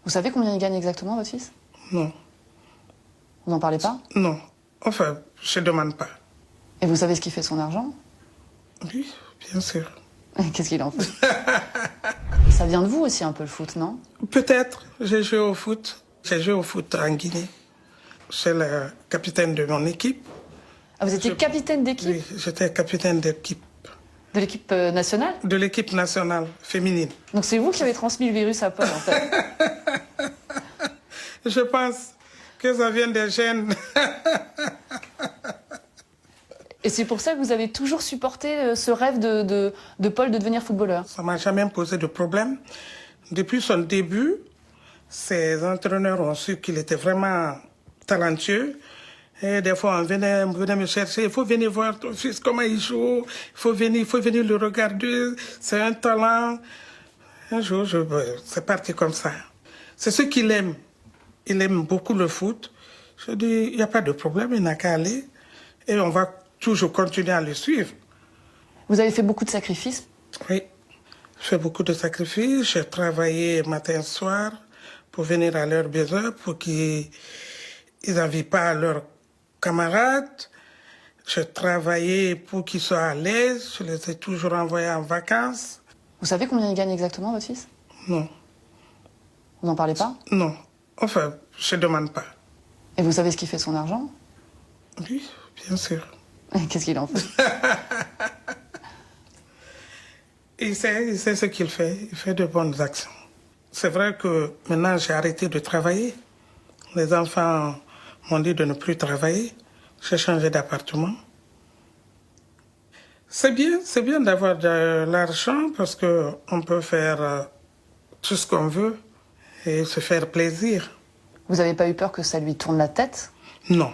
Vous savez combien il gagne exactement, votre fils? Non. Vous n'en parlez pas? Non. Enfin, je ne demande pas. Et vous savez ce qu'il fait de son argent? Oui, bien sûr. Qu'est-ce qu'il en fait? Ça vient de vous aussi un peu le foot, non? Peut-être. J'ai joué au foot. J'ai joué au foot en Guinée. Je suis le capitaine de mon équipe. Ah, vous étiez capitaine d'équipe? Oui, j'étais capitaine d'équipe. De l'équipe nationale? De l'équipe nationale féminine. Donc c'est vous qui avez transmis le virus à Paul, en fait. Je pense que ça vient des gènes. Et c'est pour ça que vous avez toujours supporté ce rêve de Paul de devenir footballeur? Ça m'a jamais posé de problème. Depuis son début, ses entraîneurs ont su qu'il était vraiment talentueux. Et des fois, on venait me chercher. Il faut venir voir ton fils, comment il joue. Il faut venir le regarder. C'est un talent. Un jour, c'est parti comme ça. C'est ce qu'il aime. Il aime beaucoup le foot. Je dis, il n'y a pas de problème, il n'a qu'à aller. Et on va toujours continuer à le suivre. Vous avez fait beaucoup de sacrifices? Oui, je fais beaucoup de sacrifices. J'ai travaillé matin et soir pour venir à leurs besoins, pour qu'ils n'envient pas leurs camarades. J'ai travaillé pour qu'ils soient à l'aise. Je les ai toujours envoyés en vacances. Vous savez combien il gagne exactement, votre fils? Non. Vous n'en parlez pas? Non. Enfin, je ne demande pas. Et vous savez ce qu'il fait de son argent? Oui, bien sûr. Qu'est-ce qu'il en fait? Il sait ce qu'il fait. Il fait de bonnes actions. C'est vrai que maintenant, j'ai arrêté de travailler. Les enfants m'ont dit de ne plus travailler. J'ai changé d'appartement. C'est bien d'avoir de l'argent parce qu'on peut faire tout ce qu'on veut et se faire plaisir. Vous n'avez pas eu peur que ça lui tourne la tête? Non,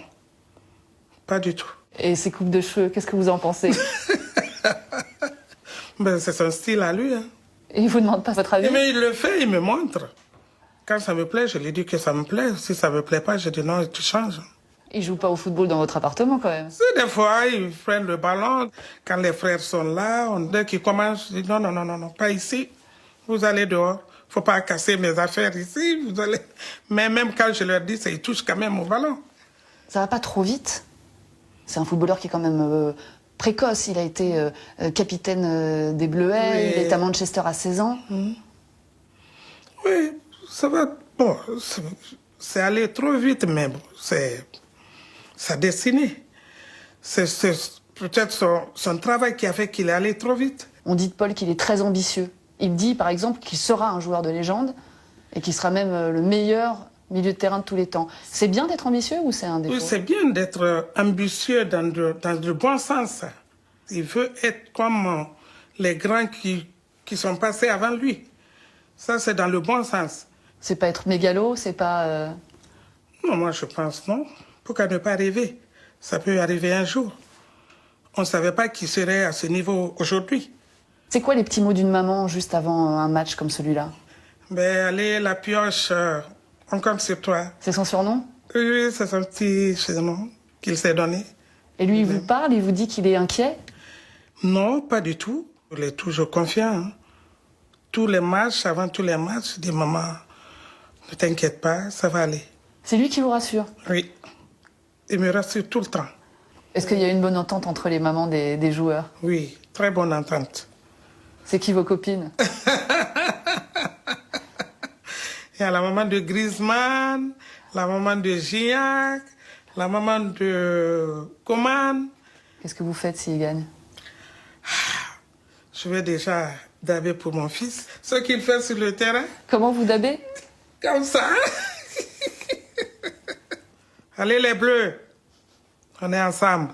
pas du tout. Et ses coupes de cheveux, qu'est-ce que vous en pensez? Ben, c'est son style à lui. Hein. Et il vous demande pas votre avis? Mais il le fait, il me montre. Quand ça me plaît, je lui dis que ça me plaît. Si ça me plaît pas, je dis non, tu changes. Il joue pas au football dans votre appartement quand même? C'est des fois, ils prennent le ballon. Quand les frères sont là, dès qu'ils commencent, je dis non, non, non, non, non, pas ici. Vous allez dehors. Faut pas casser mes affaires ici. Vous allez... Mais même quand je leur dis, ils touchent quand même au ballon. Ça va pas trop vite? C'est un footballeur qui est quand même précoce. Il a été capitaine des Bleuets, Oui. il est à Manchester à 16 ans. Oui, ça va. Bon, c'est allé trop vite, mais bon, c'est sa destinée. C'est peut-être son travail qui a fait qu'il est allé trop vite. On dit de Paul qu'il est très ambitieux. Il dit par exemple qu'il sera un joueur de légende et qu'il sera même le meilleur milieu de terrain de tous les temps. C'est bien d'être ambitieux ou c'est un défaut? Oui, c'est bien d'être ambitieux dans le bon sens. Il veut être comme les grands qui sont passés avant lui. Ça, c'est dans le bon sens. C'est pas être mégalo, c'est pas... Non, moi, je pense non. Pourquoi ne pas rêver? Ça peut arriver un jour. On ne savait pas qu'il serait à ce niveau aujourd'hui. C'est quoi les petits mots d'une maman juste avant un match comme celui-là? Ben, allez, la pioche, on compte sur toi. C'est son surnom? Oui, c'est son petit surnom qu'il s'est donné. Et lui, il vous parle, il vous dit qu'il est inquiet? Non, pas du tout. Il est toujours confiant. Hein. Tous les matchs, avant tous les matchs, il dit, maman, ne t'inquiète pas, ça va aller. C'est lui qui vous rassure? Oui, il me rassure tout le temps. Est-ce qu'il y a une bonne entente entre les mamans des joueurs? Oui, très bonne entente. C'est qui vos copines? Il y a la maman de Griezmann, la maman de Gignac, la maman de Coman. Qu'est-ce que vous faites s'il gagne? Je vais déjà daber pour mon fils. Ce qu'il fait sur le terrain. Comment vous dabez? Comme ça. Allez les bleus, on est ensemble.